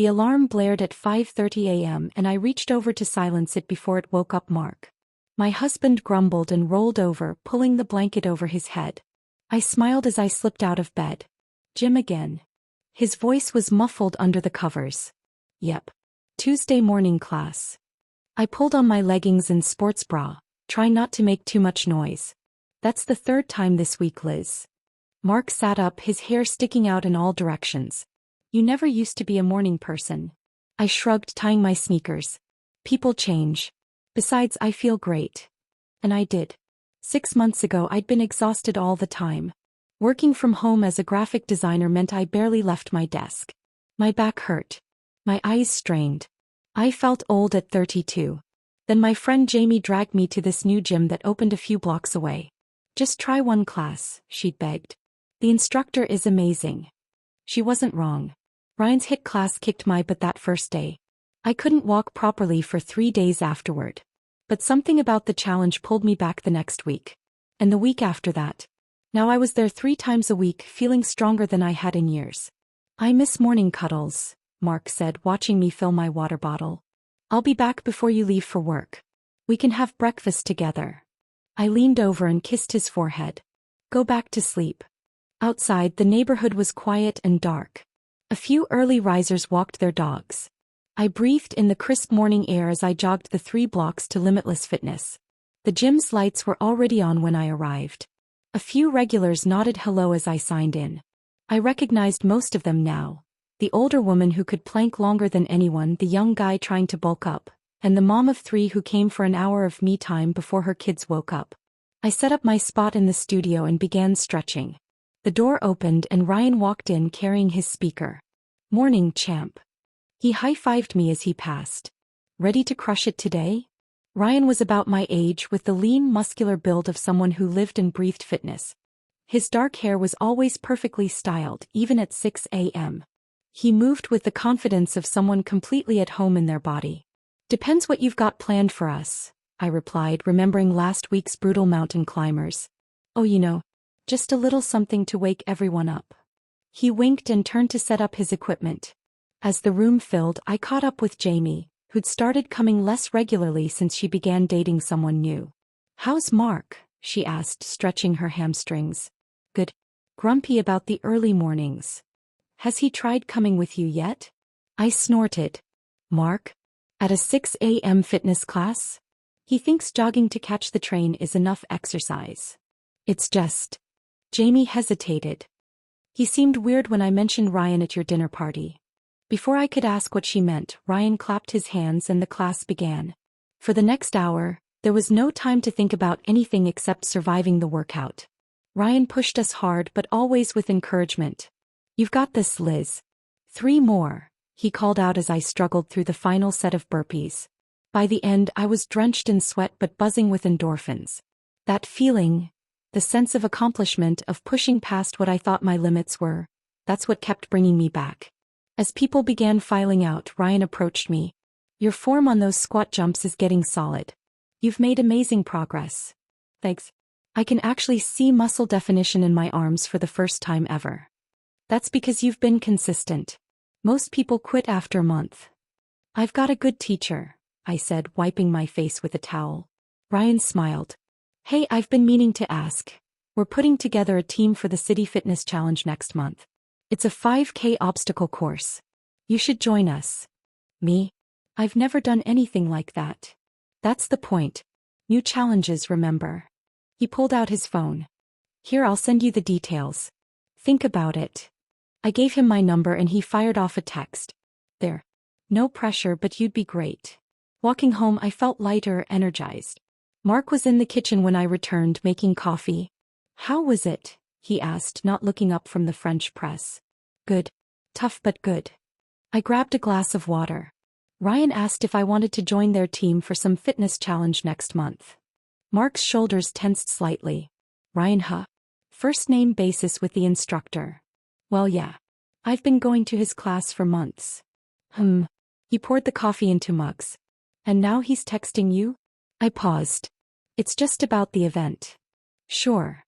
The alarm blared at 5:30 a.m. and I reached over to silence it before it woke up Mark. My husband grumbled and rolled over, pulling the blanket over his head. I smiled as I slipped out of bed. Gym again. His voice was muffled under the covers. Yep. Tuesday morning class. I pulled on my leggings and sports bra, trying not to make too much noise. That's the third time this week, Liz. Mark sat up, his hair sticking out in all directions. You never used to be a morning person. I shrugged, tying my sneakers. People change. Besides, I feel great. And I did. 6 months ago I'd been exhausted all the time. Working from home as a graphic designer meant I barely left my desk. My back hurt. My eyes strained. I felt old at 32. Then my friend Jamie dragged me to this new gym that opened a few blocks away. Just try one class, she'd begged. The instructor is amazing. She wasn't wrong. Ryan's HIIT class kicked my butt that first day. I couldn't walk properly for 3 days afterward. But something about the challenge pulled me back the next week. And the week after that. Now I was there 3 times a week, feeling stronger than I had in years. I miss morning cuddles, Mark said, watching me fill my water bottle. I'll be back before you leave for work. We can have breakfast together. I leaned over and kissed his forehead. Go back to sleep. Outside, the neighborhood was quiet and dark. A few early risers walked their dogs. I breathed in the crisp morning air as I jogged the 3 blocks to Limitless Fitness. The gym's lights were already on when I arrived. A few regulars nodded hello as I signed in. I recognized most of them now. The older woman who could plank longer than anyone, the young guy trying to bulk up, and the mom of 3 who came for an hour of me time before her kids woke up. I set up my spot in the studio and began stretching. The door opened and Ryan walked in carrying his speaker. Morning, champ. He high-fived me as he passed. Ready to crush it today? Ryan was about my age, with the lean, muscular build of someone who lived and breathed fitness. His dark hair was always perfectly styled, even at 6 a.m. He moved with the confidence of someone completely at home in their body. Depends what you've got planned for us, I replied, remembering last week's brutal mountain climbers. Oh, just a little something to wake everyone up. He winked and turned to set up his equipment. As the room filled, I caught up with Jamie, who'd started coming less regularly since she began dating someone new. How's Mark? She asked, stretching her hamstrings. Good. Grumpy about the early mornings. Has he tried coming with you yet? I snorted. Mark? At a 6 a.m. fitness class? He thinks jogging to catch the train is enough exercise. It's just... Jamie hesitated. He seemed weird when I mentioned Ryan at your dinner party. Before I could ask what she meant, Ryan clapped his hands and the class began. For the next hour, there was no time to think about anything except surviving the workout. Ryan pushed us hard, but always with encouragement. You've got this, Liz. 3 more, he called out as I struggled through the final set of burpees. By the end, I was drenched in sweat but buzzing with endorphins. That feeling, the sense of accomplishment, of pushing past what I thought my limits were, that's what kept bringing me back. As people began filing out, Ryan approached me. Your form on those squat jumps is getting solid. You've made amazing progress. Thanks. I can actually see muscle definition in my arms for the first time ever. That's because you've been consistent. Most people quit after a month. I've got a good teacher, I said, wiping my face with a towel. Ryan smiled. Hey, I've been meaning to ask. We're putting together a team for the City Fitness Challenge next month. It's a 5K obstacle course. You should join us. Me? I've never done anything like that. That's the point. New challenges, remember? He pulled out his phone. Here, I'll send you the details. Think about it. I gave him my number and he fired off a text. There. No pressure, but you'd be great. Walking home, I felt lighter, energized. Mark was in the kitchen when I returned, making coffee. How was it? He asked, not looking up from the French press. Good. Tough but good. I grabbed a glass of water. Ryan asked if I wanted to join their team for some fitness challenge next month. Mark's shoulders tensed slightly. Ryan, huh? First name basis with the instructor. Well, yeah. I've been going to his class for months. He poured the coffee into mugs. And now he's texting you? I paused. It's just about the event. Sure.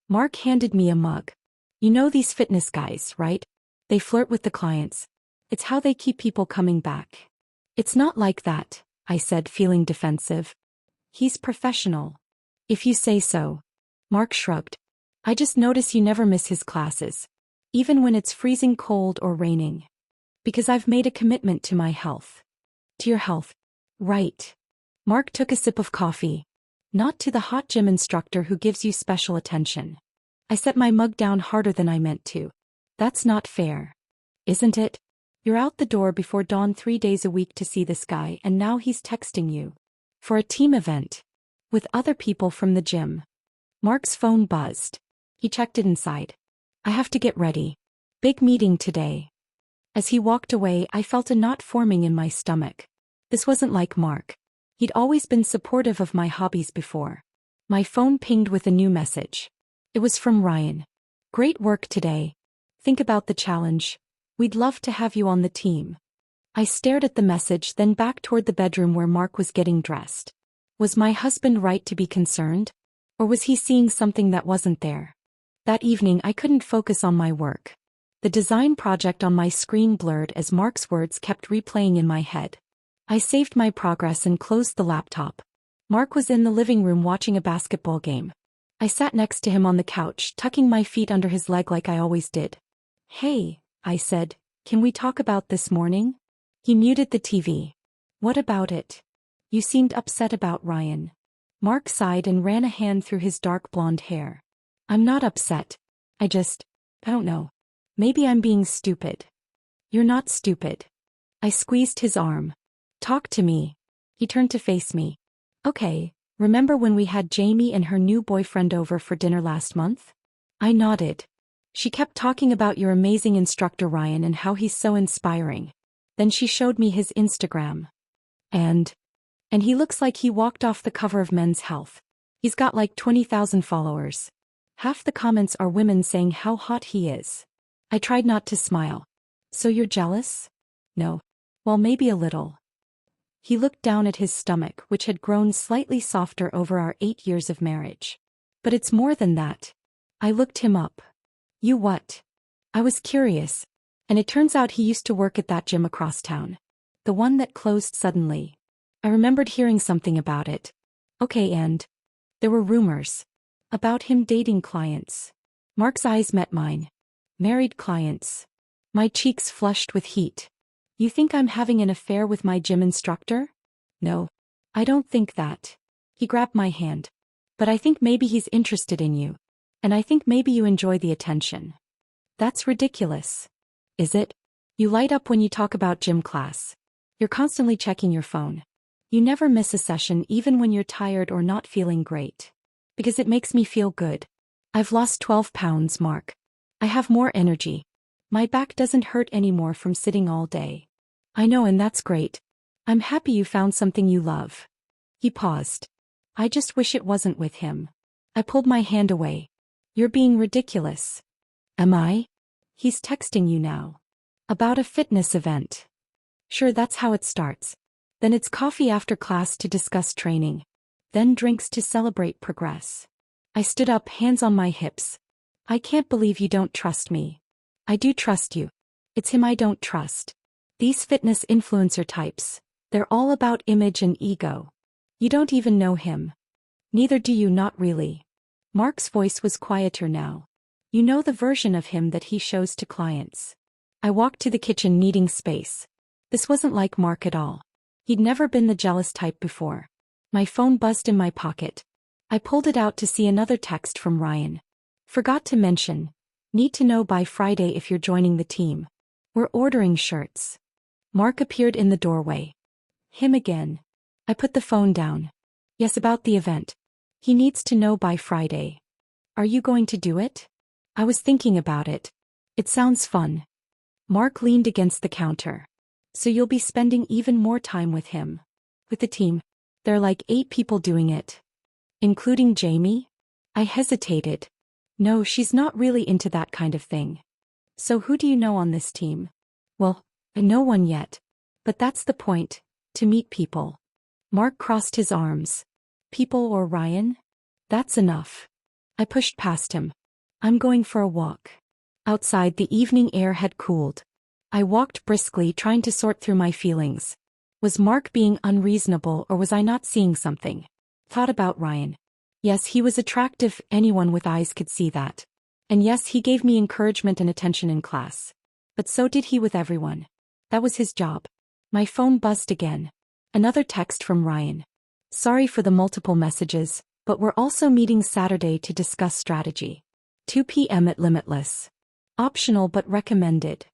Mark handed me a mug. You know these fitness guys, right? They flirt with the clients. It's how they keep people coming back. It's not like that, I said, feeling defensive. He's professional. If you say so. Mark shrugged. I just notice you never miss his classes. Even when it's freezing cold or raining. Because I've made a commitment to my health. To your health. Right. Mark took a sip of coffee. Not to the hot gym instructor who gives you special attention. I set my mug down harder than I meant to. That's not fair. Isn't it? You're out the door before dawn 3 days a week to see this guy, and now he's texting you. For a team event. With other people from the gym. Mark's phone buzzed. He checked it inside. I have to get ready. Big meeting today. As he walked away, I felt a knot forming in my stomach. This wasn't like Mark. He'd always been supportive of my hobbies before. My phone pinged with a new message. It was from Ryan. Great work today. Think about the challenge. We'd love to have you on the team. I stared at the message, then back toward the bedroom where Mark was getting dressed. Was my husband right to be concerned? Or was he seeing something that wasn't there? That evening I couldn't focus on my work. The design project on my screen blurred as Mark's words kept replaying in my head. I saved my progress and closed the laptop. Mark was in the living room watching a basketball game. I sat next to him on the couch, tucking my feet under his leg like I always did. Hey, I said, can we talk about this morning? He muted the TV. What about it? You seemed upset about Ryan. Mark sighed and ran a hand through his dark blonde hair. I'm not upset. I don't know. Maybe I'm being stupid. You're not stupid. I squeezed his arm. Talk to me. He turned to face me. Okay, remember when we had Jamie and her new boyfriend over for dinner last month? I nodded. She kept talking about your amazing instructor Ryan and how he's so inspiring. Then she showed me his Instagram. And he looks like he walked off the cover of Men's Health. He's got like 20,000 followers. Half the comments are women saying how hot he is. I tried not to smile. So you're jealous? No. Well, maybe a little. He looked down at his stomach, which had grown slightly softer over our 8 years of marriage. But it's more than that. I looked him up. You what? I was curious. And it turns out he used to work at that gym across town. The one that closed suddenly. I remembered hearing something about it. Okay, and there were rumors. About him dating clients. Mark's eyes met mine. Married clients. My cheeks flushed with heat. You think I'm having an affair with my gym instructor? No. I don't think that. He grabbed my hand. But I think maybe he's interested in you. And I think maybe you enjoy the attention. That's ridiculous. Is it? You light up when you talk about gym class. You're constantly checking your phone. You never miss a session even when you're tired or not feeling great. Because it makes me feel good. I've lost 12 pounds, Mark. I have more energy. My back doesn't hurt anymore from sitting all day. I know, and that's great. I'm happy you found something you love. He paused. I just wish it wasn't with him. I pulled my hand away. You're being ridiculous. Am I? He's texting you now. About a fitness event. Sure, that's how it starts. Then it's coffee after class to discuss training. Then drinks to celebrate progress. I stood up, hands on my hips. I can't believe you don't trust me. I do trust you. It's him I don't trust. These fitness influencer types, they're all about image and ego. You don't even know him. Neither do you, not really. Mark's voice was quieter now. You know the version of him that he shows to clients. I walked to the kitchen, needing space. This wasn't like Mark at all. He'd never been the jealous type before. My phone buzzed in my pocket. I pulled it out to see another text from Ryan. Forgot to mention. Need to know by Friday if you're joining the team. We're ordering shirts. Mark appeared in the doorway. Him again. I put the phone down. Yes, about the event. He needs to know by Friday. Are you going to do it? I was thinking about it. It sounds fun. Mark leaned against the counter. So you'll be spending even more time with him. With the team. There are like 8 people doing it. Including Jamie? I hesitated. No, she's not really into that kind of thing. So who do you know on this team? Well, no one yet. But that's the point, to meet people. Mark crossed his arms. People or Ryan? That's enough. I pushed past him. I'm going for a walk. Outside, the evening air had cooled. I walked briskly, trying to sort through my feelings. Was Mark being unreasonable, or was I not seeing something? Thought about Ryan. Yes, he was attractive, anyone with eyes could see that. And yes, he gave me encouragement and attention in class. But so did he with everyone. That was his job. My phone buzzed again. Another text from Ryan. Sorry for the multiple messages, but we're also meeting Saturday to discuss strategy. 2 p.m. at Limitless. Optional but recommended.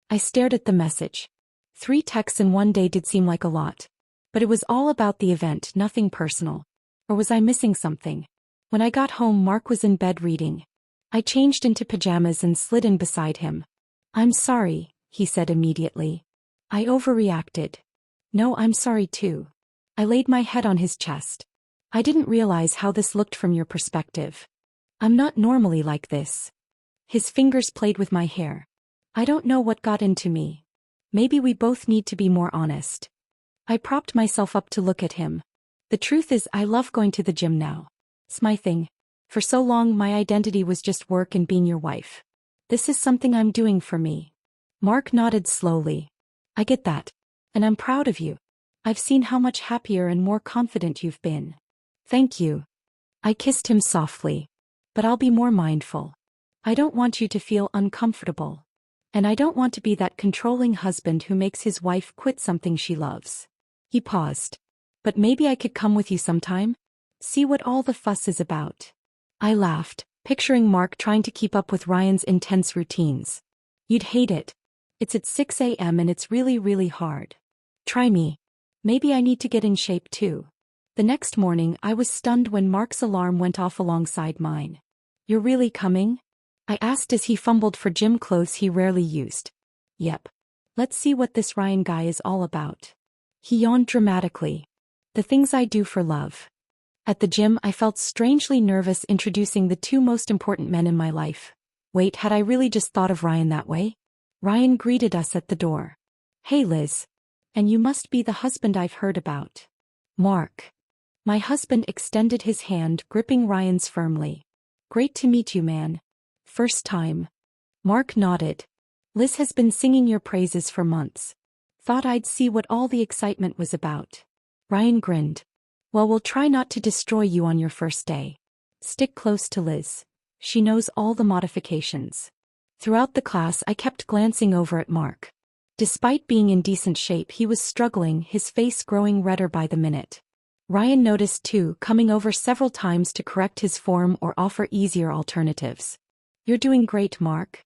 I stared at the message. 3 texts in one day did seem like a lot. But it was all about the event, nothing personal. Or was I missing something? When I got home, Mark was in bed reading. I changed into pajamas and slid in beside him. I'm sorry, he said immediately. I overreacted. No, I'm sorry too. I laid my head on his chest. I didn't realize how this looked from your perspective. I'm not normally like this. His fingers played with my hair. I don't know what got into me. Maybe we both need to be more honest. I propped myself up to look at him. The truth is, I love going to the gym now. It's my thing. For so long, my identity was just work and being your wife. This is something I'm doing for me. Mark nodded slowly. I get that. And I'm proud of you. I've seen how much happier and more confident you've been. Thank you. I kissed him softly. But I'll be more mindful. I don't want you to feel uncomfortable. And I don't want to be that controlling husband who makes his wife quit something she loves. He paused. But maybe I could come with you sometime? See what all the fuss is about. I laughed, picturing Mark trying to keep up with Ryan's intense routines. You'd hate it. It's at 6 a.m. and it's really, really hard. Try me. Maybe I need to get in shape too. The next morning, I was stunned when Mark's alarm went off alongside mine. You're really coming? I asked as he fumbled for gym clothes he rarely used. Yep. Let's see what this Ryan guy is all about. He yawned dramatically. The things I do for love. At the gym, I felt strangely nervous introducing the 2 most important men in my life. Wait, had I really just thought of Ryan that way? Ryan greeted us at the door. Hey Liz. And you must be the husband I've heard about. Mark. My husband extended his hand, gripping Ryan's firmly. Great to meet you, man. First time. Mark nodded. Liz has been singing your praises for months. Thought I'd see what all the excitement was about. Ryan grinned. Well, we'll try not to destroy you on your first day. Stick close to Liz. She knows all the modifications. Throughout the class, I kept glancing over at Mark. Despite being in decent shape, he was struggling, his face growing redder by the minute. Ryan noticed too, coming over several times to correct his form or offer easier alternatives. You're doing great, Mark.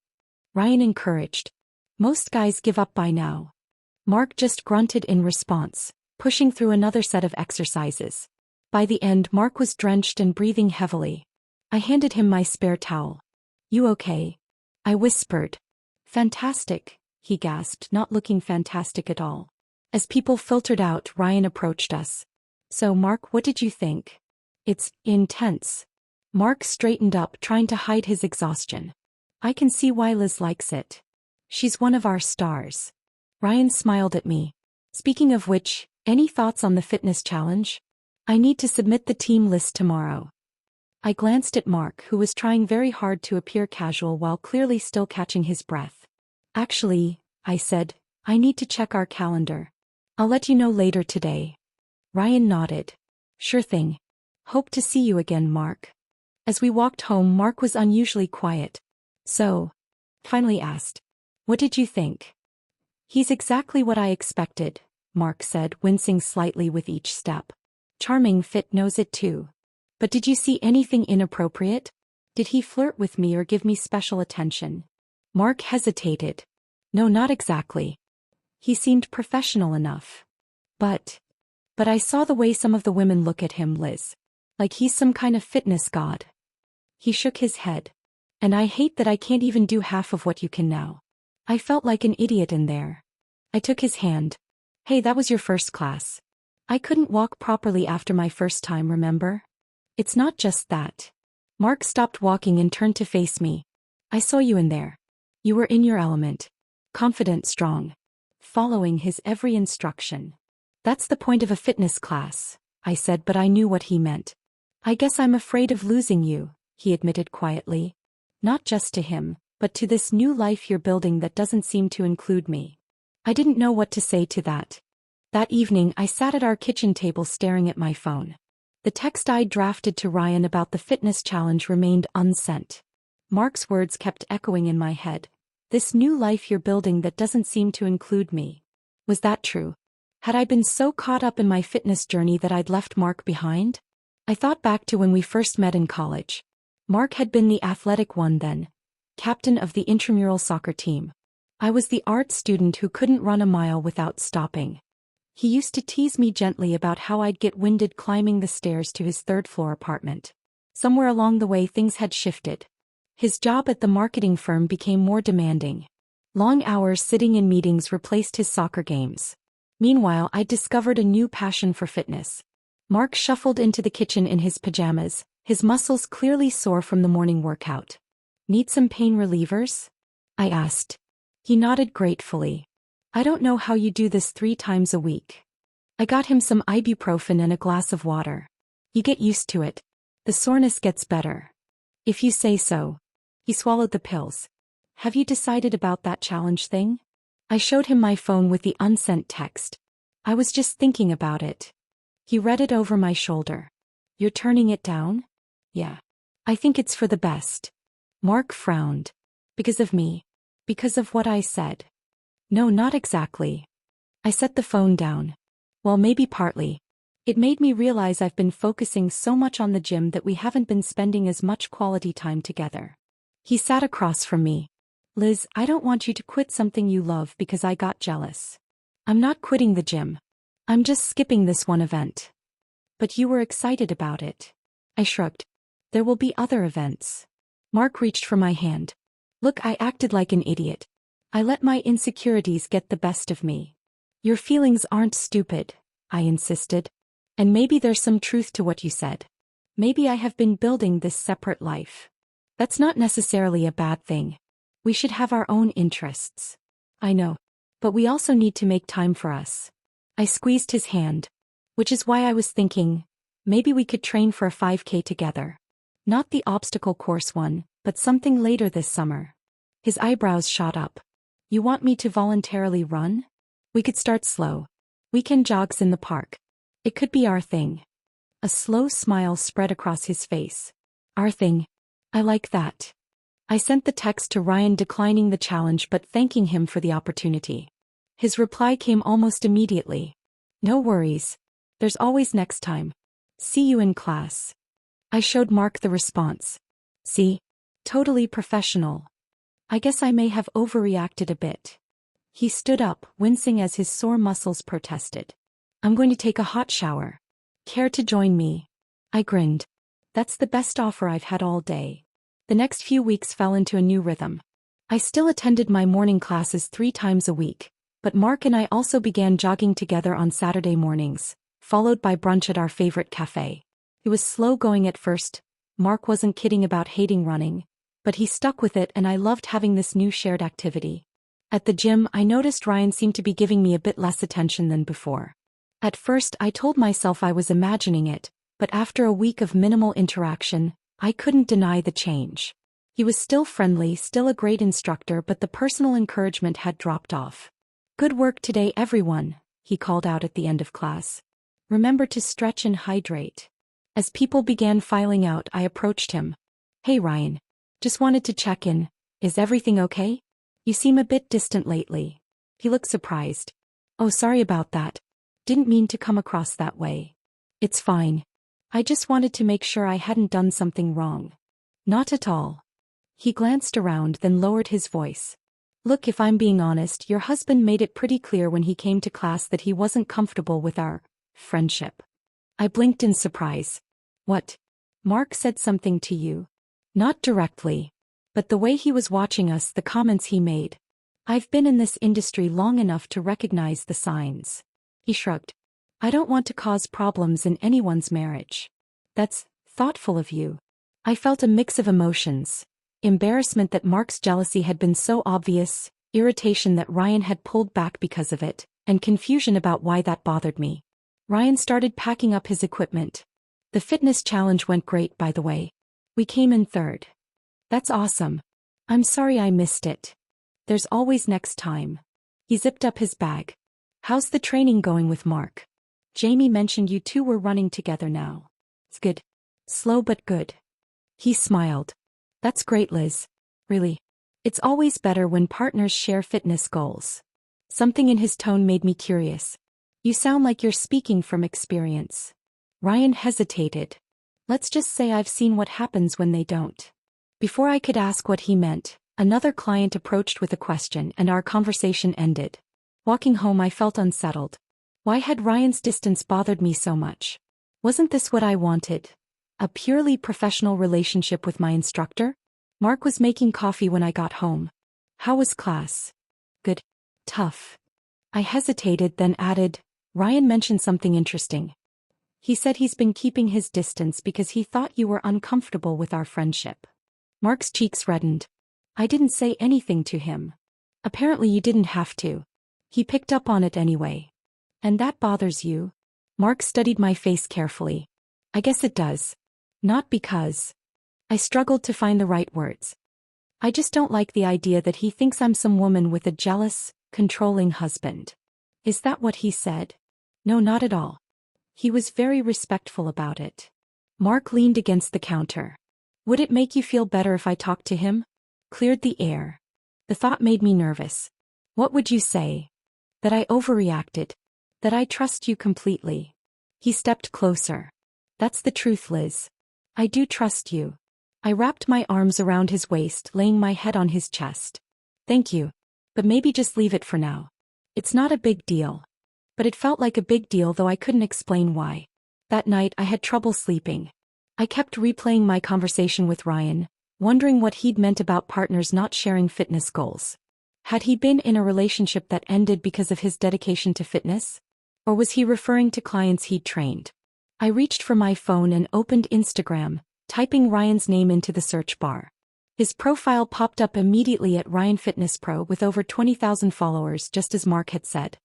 Ryan encouraged. Most guys give up by now. Mark just grunted in response, pushing through another set of exercises. By the end, Mark was drenched and breathing heavily. I handed him my spare towel. You okay? I whispered. Fantastic, he gasped, not looking fantastic at all. As people filtered out, Ryan approached us. So Mark, what did you think? It's intense. Mark straightened up, trying to hide his exhaustion. I can see why Liz likes it. She's one of our stars. Ryan smiled at me. Speaking of which, any thoughts on the fitness challenge? I need to submit the team list tomorrow. I glanced at Mark, who was trying very hard to appear casual while clearly still catching his breath. Actually, I said, I need to check our calendar. I'll let you know later today. Ryan nodded. Sure thing. Hope to see you again, Mark. As we walked home, Mark was unusually quiet. So, finally asked, what did you think? He's exactly what I expected, Mark said, wincing slightly with each step. Charming, fit, knows it too. But did you see anything inappropriate? Did he flirt with me or give me special attention? Mark hesitated. No, not exactly. He seemed professional enough. But I saw the way some of the women look at him, Liz. Like he's some kind of fitness god. He shook his head. And I hate that I can't even do half of what you can now. I felt like an idiot in there. I took his hand. Hey, that was your first class. I couldn't walk properly after my first time, remember? It's not just that. Mark stopped walking and turned to face me. I saw you in there. You were in your element. Confident, strong. Following his every instruction. That's the point of a fitness class, I said, but I knew what he meant. I guess I'm afraid of losing you, he admitted quietly. Not just to him, but to this new life you're building that doesn't seem to include me. I didn't know what to say to that. That evening I sat at our kitchen table staring at my phone. The text I'd drafted to Ryan about the fitness challenge remained unsent. Mark's words kept echoing in my head. This new life you're building that doesn't seem to include me. Was that true? Had I been so caught up in my fitness journey that I'd left Mark behind? I thought back to when we first met in college. Mark had been the athletic one then, captain of the intramural soccer team. I was the art student who couldn't run a mile without stopping. He used to tease me gently about how I'd get winded climbing the stairs to his third-floor apartment. Somewhere along the way things had shifted. His job at the marketing firm became more demanding. Long hours sitting in meetings replaced his soccer games. Meanwhile, I discovered a new passion for fitness. Mark shuffled into the kitchen in his pajamas, his muscles clearly sore from the morning workout. "Need some pain relievers?" I asked. He nodded gratefully. "I don't know how you do this 3 times a week." I got him some ibuprofen and a glass of water. "You get used to it. The soreness gets better." "If you say so." He swallowed the pills. "Have you decided about that challenge thing?" I showed him my phone with the unsent text. "I was just thinking about it." He read it over my shoulder. "You're turning it down?" "Yeah. I think it's for the best." Mark frowned. "Because of me? Because of what I said?" "No, not exactly." I set the phone down. "Well, maybe partly. It made me realize I've been focusing so much on the gym that we haven't been spending as much quality time together." He sat across from me. "Liz, I don't want you to quit something you love because I got jealous. I'm not quitting the gym. I'm just skipping this one event." "But you were excited about it." I shrugged. "There will be other events." Mark reached for my hand. "Look, I acted like an idiot. I let my insecurities get the best of me." "Your feelings aren't stupid," I insisted. "And maybe there's some truth to what you said. Maybe I have been building this separate life. That's not necessarily a bad thing. We should have our own interests." "I know. But we also need to make time for us." I squeezed his hand. "Which is why I was thinking, maybe we could train for a 5K together. Not the obstacle course one, but something later this summer." His eyebrows shot up. "You want me to voluntarily run?" "We could start slow. Weekend jogs in the park. It could be our thing." A slow smile spread across his face. "Our thing. I like that." I sent the text to Ryan declining the challenge but thanking him for the opportunity. His reply came almost immediately. "No worries. There's always next time. See you in class." I showed Mark the response. "See? Totally professional. I guess I may have overreacted a bit." He stood up, wincing as his sore muscles protested. "I'm going to take a hot shower. Care to join me?" I grinned. That's the best offer I've had all day. The next few weeks fell into a new rhythm. I still attended my morning classes 3 times a week, but Mark and I also began jogging together on Saturday mornings, followed by brunch at our favorite cafe. It was slow going at first. Mark wasn't kidding about hating running, but he stuck with it and I loved having this new shared activity. At the gym, I noticed Ryan seemed to be giving me a bit less attention than before. At first, I told myself I was imagining it, but after a week of minimal interaction, I couldn't deny the change. He was still friendly, still a great instructor, but the personal encouragement had dropped off. "Good work today, everyone," he called out at the end of class. "Remember to stretch and hydrate." As people began filing out, I approached him. "Hey Ryan. Just wanted to check in. Is everything okay? You seem a bit distant lately." He looked surprised. "Oh, sorry about that. Didn't mean to come across that way." "It's fine. I just wanted to make sure I hadn't done something wrong." "Not at all." He glanced around, then lowered his voice. "Look, if I'm being honest, your husband made it pretty clear when he came to class that he wasn't comfortable with our friendship." I blinked in surprise. "What? Mark said something to you?" "Not directly. But the way he was watching us, the comments he made. I've been in this industry long enough to recognize the signs." He shrugged. "I don't want to cause problems in anyone's marriage." "That's thoughtful of you." I felt a mix of emotions. Embarrassment that Mark's jealousy had been so obvious, irritation that Ryan had pulled back because of it, and confusion about why that bothered me. Ryan started packing up his equipment. "The fitness challenge went great, by the way. We came in third." "That's awesome. I'm sorry I missed it. There's always next time. He zipped up his bag. How's the training going with Mark? Jamie mentioned you two were running together now. It's good. Slow but good. He smiled. That's great, Liz. Really. It's always better when partners share fitness goals. Something in his tone made me curious. You sound like you're speaking from experience. Ryan hesitated. Let's just say I've seen what happens when they don't. Before I could ask what he meant, another client approached with a question and our conversation ended. Walking home I felt unsettled. Why had Ryan's distance bothered me so much? Wasn't this what I wanted? A purely professional relationship with my instructor? Mark was making coffee when I got home. How was class? Good. Tough. I hesitated, then added, Ryan mentioned something interesting. He said he's been keeping his distance because he thought you were uncomfortable with our friendship. Mark's cheeks reddened. I didn't say anything to him. Apparently you didn't have to. He picked up on it anyway. And that bothers you? Mark studied my face carefully. I guess it does. Not because. I struggled to find the right words. I just don't like the idea that he thinks I'm some woman with a jealous, controlling husband. Is that what he said? No, not at all. He was very respectful about it. Mark leaned against the counter. Would it make you feel better if I talked to him? Cleared the air. The thought made me nervous. What would you say? That I overreacted. That I trust you completely. He stepped closer. That's the truth, Liz. I do trust you. I wrapped my arms around his waist, laying my head on his chest. Thank you. But maybe just leave it for now. It's not a big deal. But it felt like a big deal, though I couldn't explain why. That night I had trouble sleeping. I kept replaying my conversation with Ryan, wondering what he'd meant about partners not sharing fitness goals. Had he been in a relationship that ended because of his dedication to fitness? Or was he referring to clients he'd trained? I reached for my phone and opened Instagram, typing Ryan's name into the search bar. His profile popped up immediately at Ryan Fitness Pro with over 20,000 followers, just as Mark had said.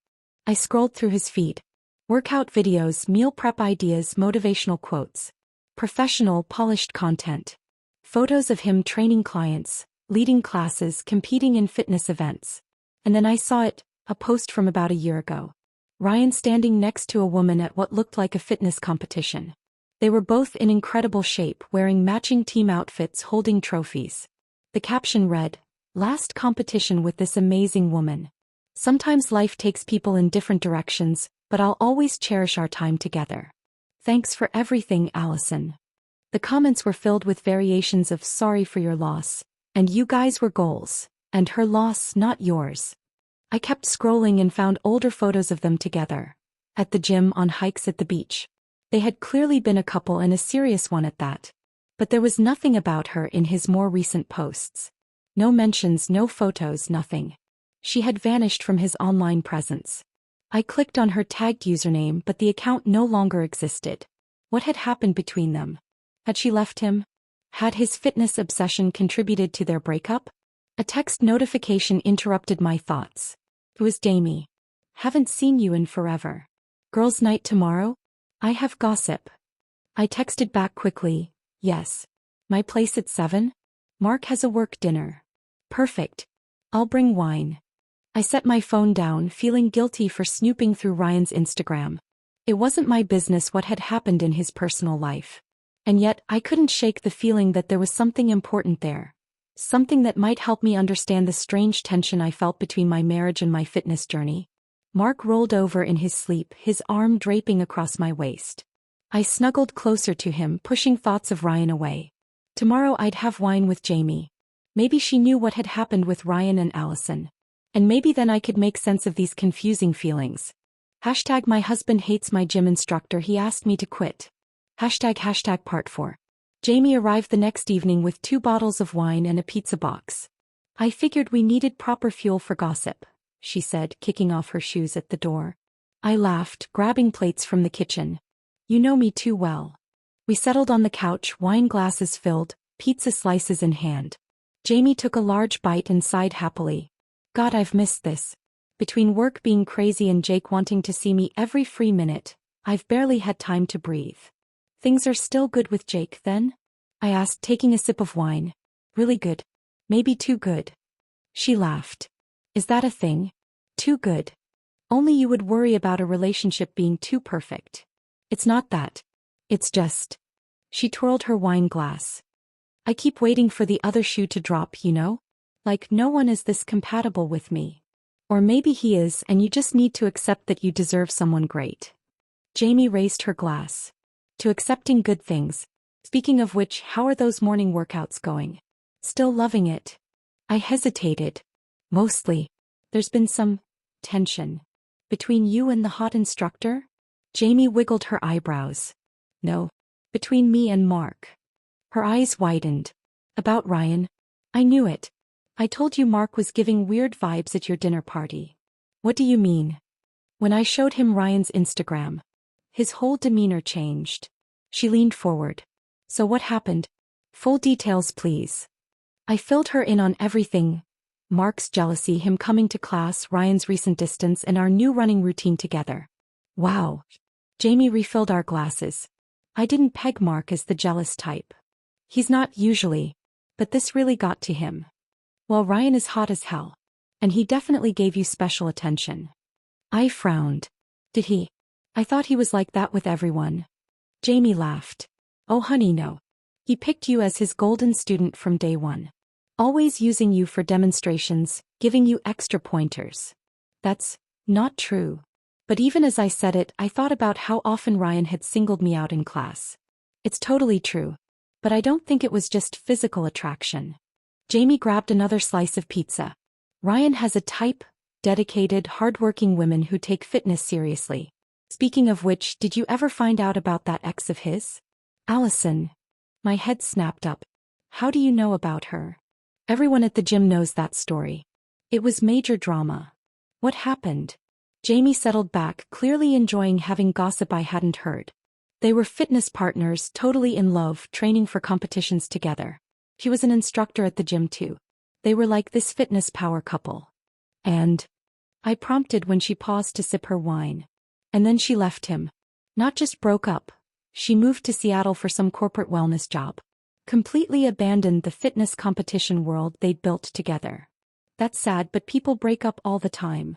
I scrolled through his feed. Workout videos, meal prep ideas, motivational quotes. Professional, polished content. Photos of him training clients, leading classes, competing in fitness events. And then I saw it, a post from about a year ago. Ryan standing next to a woman at what looked like a fitness competition. They were both in incredible shape, wearing matching team outfits, holding trophies. The caption read, "Last competition with this amazing woman. Sometimes life takes people in different directions, but I'll always cherish our time together. Thanks for everything, Allison." The comments were filled with variations of "sorry for your loss," and "you guys were goals," and "her loss, not yours." I kept scrolling and found older photos of them together. At the gym, on hikes at the beach. They had clearly been a couple, and a serious one at that. But there was nothing about her in his more recent posts. No mentions, no photos, nothing. She had vanished from his online presence. I clicked on her tagged username, but the account no longer existed. What had happened between them? Had she left him? Had his fitness obsession contributed to their breakup? A text notification interrupted my thoughts. It was Jamie. "Haven't seen you in forever. Girls' night tomorrow? I have gossip." I texted back quickly, "Yes. My place at 7? Mark has a work dinner." "Perfect. I'll bring wine." I set my phone down, feeling guilty for snooping through Ryan's Instagram. It wasn't my business what had happened in his personal life. And yet, I couldn't shake the feeling that there was something important there. Something that might help me understand the strange tension I felt between my marriage and my fitness journey. Mark rolled over in his sleep, his arm draping across my waist. I snuggled closer to him, pushing thoughts of Ryan away. Tomorrow I'd have wine with Jamie. Maybe she knew what had happened with Ryan and Allison. And maybe then I could make sense of these confusing feelings. #my husband hates my gym instructor, he asked me to quit. Part 4. Jamie arrived the next evening with 2 bottles of wine and a pizza box. "I figured we needed proper fuel for gossip," she said, kicking off her shoes at the door. I laughed, grabbing plates from the kitchen. "You know me too well." We settled on the couch, wine glasses filled, pizza slices in hand. Jamie took a large bite and sighed happily. "God, I've missed this. Between work being crazy and Jake wanting to see me every free minute, I've barely had time to breathe." "Things are still good with Jake, then?" I asked, taking a sip of wine. "Really good. Maybe too good. She laughed. Is that a thing? Too good. Only you would worry about a relationship being too perfect. It's not that. It's just. She twirled her wine glass. I keep waiting for the other shoe to drop, you know? Like no one is this compatible with me. Or maybe he is and you just need to accept that you deserve someone great. Jamie raised her glass. To accepting good things. Speaking of which, how are those morning workouts going? Still loving it? I hesitated. Mostly. There's been some tension. Between you and the hot instructor? Jamie wiggled her eyebrows. No. Between me and Mark. Her eyes widened. About Ryan? I knew it. I told you Mark was giving weird vibes at your dinner party. What do you mean? When I showed him Ryan's Instagram. His whole demeanor changed. She leaned forward. So what happened? Full details, please. I filled her in on everything. Mark's jealousy, him coming to class, Ryan's recent distance, and our new running routine together. Wow. Jamie refilled our glasses. I didn't peg Mark as the jealous type. He's not usually. But this really got to him. Well, Ryan is hot as hell. And he definitely gave you special attention. I frowned. Did he? I thought he was like that with everyone. Jamie laughed. Oh honey, no. He picked you as his golden student from day one. Always using you for demonstrations, giving you extra pointers. That's not true. But even as I said it, I thought about how often Ryan had singled me out in class. It's totally true. But I don't think it was just physical attraction. Jamie grabbed another slice of pizza. Ryan has a type, dedicated, hardworking women who take fitness seriously. Speaking of which, did you ever find out about that ex of his? Allison. My head snapped up. How do you know about her? Everyone at the gym knows that story. It was major drama. What happened? Jamie settled back, clearly enjoying having gossip I hadn't heard. They were fitness partners, totally in love, training for competitions together. She was an instructor at the gym too. They were like this fitness power couple. And? I prompted when she paused to sip her wine. And then she left him. Not just broke up. She moved to Seattle for some corporate wellness job. Completely abandoned the fitness competition world they'd built together. That's sad, but people break up all the time.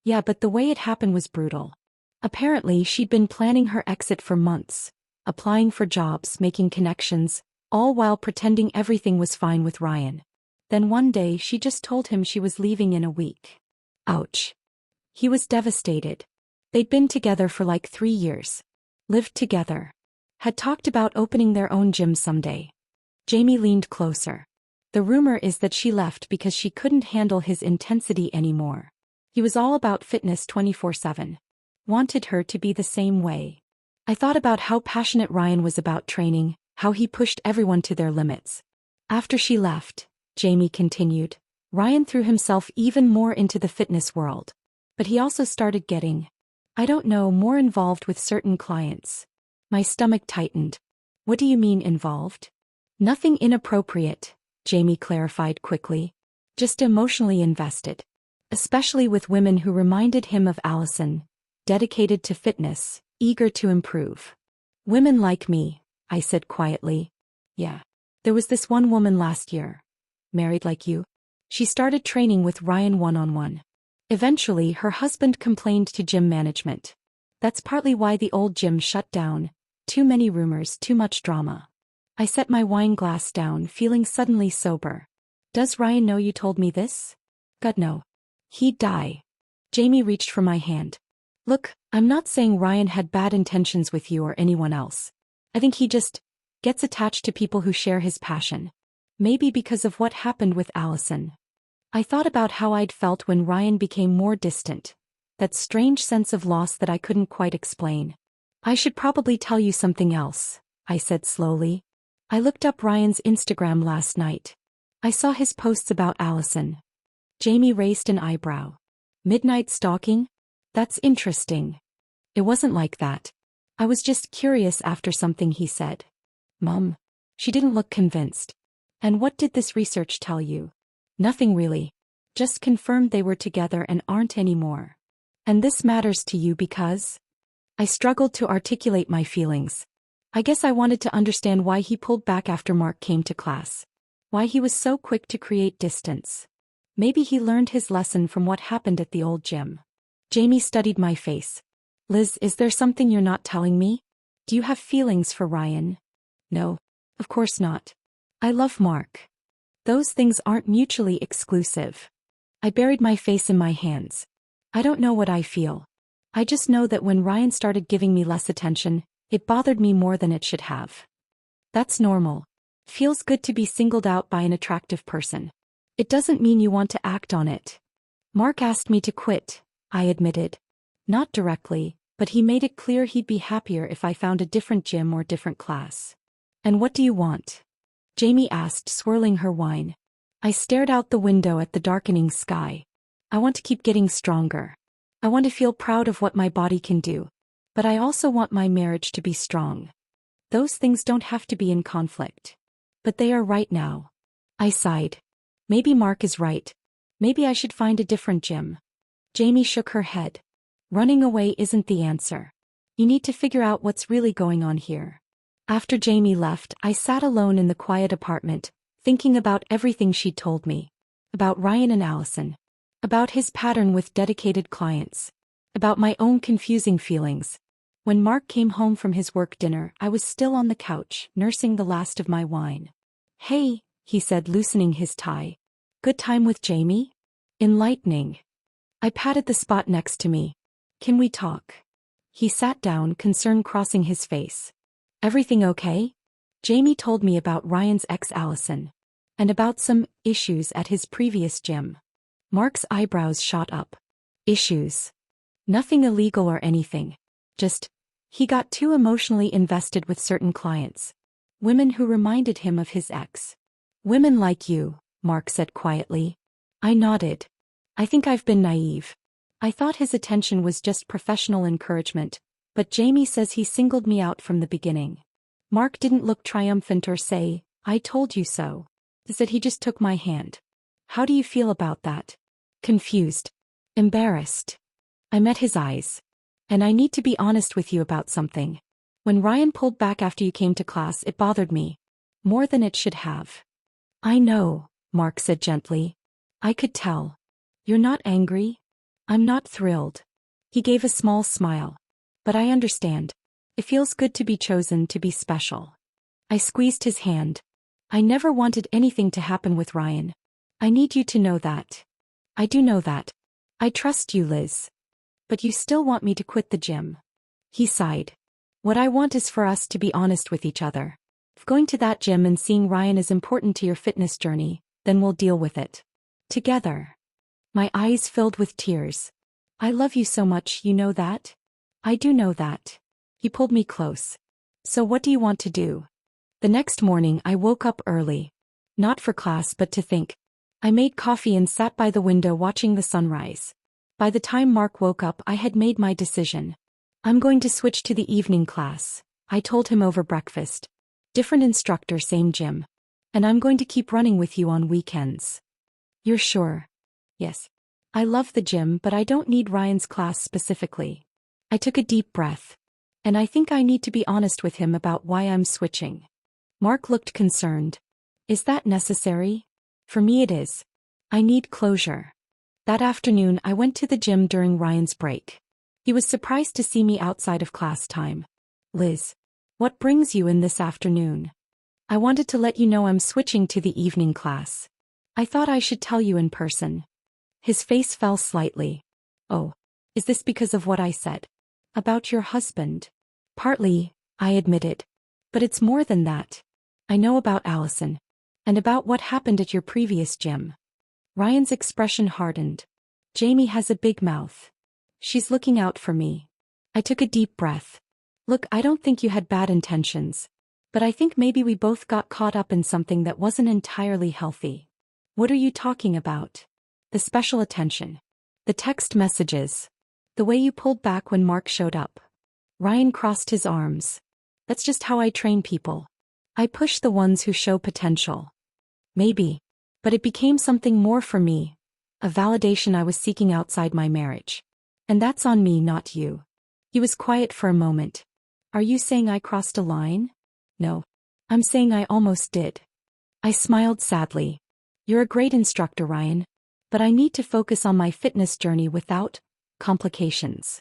Yeah, but the way it happened was brutal. Apparently, she'd been planning her exit for months. Applying for jobs, making connections, all while pretending everything was fine with Ryan. Then one day she just told him she was leaving in a week. Ouch. He was devastated. They'd been together for like 3 years. Lived together. Had talked about opening their own gym someday. Jamie leaned closer. The rumor is that she left because she couldn't handle his intensity anymore. He was all about fitness 24/7. Wanted her to be the same way. I thought about how passionate Ryan was about training, how he pushed everyone to their limits. After she left, Jamie continued, Ryan threw himself even more into the fitness world. But he also started getting, I don't know, more involved with certain clients. My stomach tightened. What do you mean involved? Nothing inappropriate, Jamie clarified quickly. Just emotionally invested. Especially with women who reminded him of Allison, dedicated to fitness, eager to improve. Women like me, I said quietly. Yeah. There was this one woman last year. Married like you. She started training with Ryan one-on-one. Eventually, her husband complained to gym management. That's partly why the old gym shut down. Too many rumors, too much drama. I set my wine glass down, feeling suddenly sober. Does Ryan know you told me this? God, no. He'd die. Jamie reached for my hand. Look, I'm not saying Ryan had bad intentions with you or anyone else. I think he just gets attached to people who share his passion. Maybe because of what happened with Allison. I thought about how I'd felt when Ryan became more distant. That strange sense of loss that I couldn't quite explain. I should probably tell you something else, I said slowly. I looked up Ryan's Instagram last night. I saw his posts about Allison. Jamie raised an eyebrow. Midnight stalking? That's interesting. It wasn't like that. I was just curious after something he said. Mom. She didn't look convinced. And what did this research tell you? Nothing really. Just confirmed they were together and aren't anymore. And this matters to you because? I struggled to articulate my feelings. I guess I wanted to understand why he pulled back after Mark came to class. Why he was so quick to create distance. Maybe he learned his lesson from what happened at the old gym. Jamie studied my face. Liz, is there something you're not telling me? Do you have feelings for Ryan? No. Of course not. I love Mark. Those things aren't mutually exclusive. I buried my face in my hands. I don't know what I feel. I just know that when Ryan started giving me less attention, it bothered me more than it should have. That's normal. Feels good to be singled out by an attractive person. It doesn't mean you want to act on it. Mark asked me to quit, I admitted. Not directly, but he made it clear he'd be happier if I found a different gym or different class. And what do you want? Jamie asked, swirling her wine. I stared out the window at the darkening sky. I want to keep getting stronger. I want to feel proud of what my body can do. But I also want my marriage to be strong. Those things don't have to be in conflict. But they are right now. I sighed. Maybe Mark is right. Maybe I should find a different gym. Jamie shook her head. Running away isn't the answer. You need to figure out what's really going on here. After Jamie left, I sat alone in the quiet apartment, thinking about everything she'd told me. About Ryan and Allison. About his pattern with dedicated clients. About my own confusing feelings. When Mark came home from his work dinner, I was still on the couch, nursing the last of my wine. Hey, he said, loosening his tie. Good time with Jamie? Enlightening. I patted the spot next to me. Can we talk? He sat down, concern crossing his face. Everything okay? Jamie told me about Ryan's ex Allison. And about some issues at his previous gym. Mark's eyebrows shot up. Issues. Nothing illegal or anything. Just, he got too emotionally invested with certain clients. Women who reminded him of his ex. Women like you, Mark said quietly. I nodded. I think I've been naive. I thought his attention was just professional encouragement, but Jamie says he singled me out from the beginning. Mark didn't look triumphant or say, I told you so. He said he just took my hand. How do you feel about that? Confused. Embarrassed. I met his eyes. And I need to be honest with you about something. When Ryan pulled back after you came to class, it bothered me. More than it should have. I know, Mark said gently. I could tell. You're not angry? I'm not thrilled. He gave a small smile. But I understand. It feels good to be chosen to be special. I squeezed his hand. I never wanted anything to happen with Ryan. I need you to know that. I do know that. I trust you, Liz. But you still want me to quit the gym. He sighed. What I want is for us to be honest with each other. If going to that gym and seeing Ryan is important to your fitness journey, then we'll deal with it. Together. My eyes filled with tears. I love you so much, you know that? I do know that. He pulled me close. So what do you want to do? The next morning I woke up early. Not for class but to think. I made coffee and sat by the window watching the sunrise. By the time Mark woke up I had made my decision. I'm going to switch to the evening class, I told him over breakfast. Different instructor, same gym. And I'm going to keep running with you on weekends. You're sure? Yes. I love the gym but I don't need Ryan's class specifically. I took a deep breath. And I think I need to be honest with him about why I'm switching. Mark looked concerned. Is that necessary? For me it is. I need closure. That afternoon I went to the gym during Ryan's break. He was surprised to see me outside of class time. Liz, what brings you in this afternoon? I wanted to let you know I'm switching to the evening class. I thought I should tell you in person. His face fell slightly. Oh, is this because of what I said? About your husband? Partly, I admitted. But it's more than that. I know about Allison. And about what happened at your previous gym. Ryan's expression hardened. Jamie has a big mouth. She's looking out for me. I took a deep breath. Look, I don't think you had bad intentions. But I think maybe we both got caught up in something that wasn't entirely healthy. What are you talking about? The special attention. The text messages. The way you pulled back when Mark showed up. Ryan crossed his arms. That's just how I train people. I push the ones who show potential. Maybe. But it became something more for me. A validation I was seeking outside my marriage. And that's on me, not you. He was quiet for a moment. Are you saying I crossed a line? No. I'm saying I almost did. I smiled sadly. You're a great instructor, Ryan. But I need to focus on my fitness journey without complications.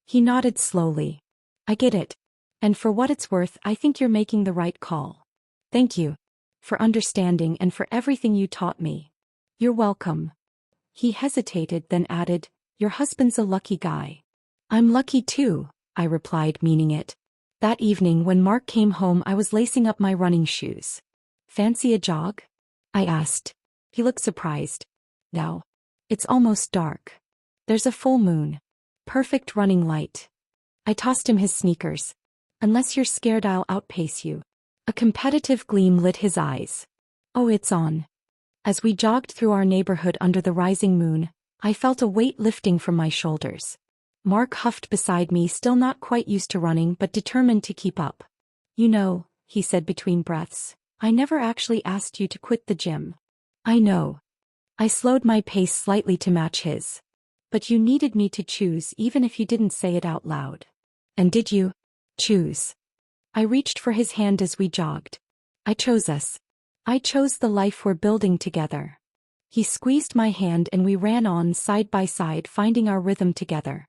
He nodded slowly. I get it. And for what it's worth, I think you're making the right call. Thank you. For understanding and for everything you taught me. You're welcome. He hesitated, then added, Your husband's a lucky guy. I'm lucky too, I replied, meaning it. That evening when Mark came home, I was lacing up my running shoes. Fancy a jog? I asked. He looked surprised. No. It's almost dark. There's a full moon. Perfect running light. I tossed him his sneakers. Unless you're scared, I'll outpace you. A competitive gleam lit his eyes. Oh, it's on. As we jogged through our neighborhood under the rising moon, I felt a weight lifting from my shoulders. Mark huffed beside me, still not quite used to running but determined to keep up. You know, he said between breaths, I never actually asked you to quit the gym. I know. I slowed my pace slightly to match his. But you needed me to choose even if you didn't say it out loud. And did you choose? I reached for his hand as we jogged. I chose us. I chose the life we're building together. He squeezed my hand and we ran on side by side, finding our rhythm together.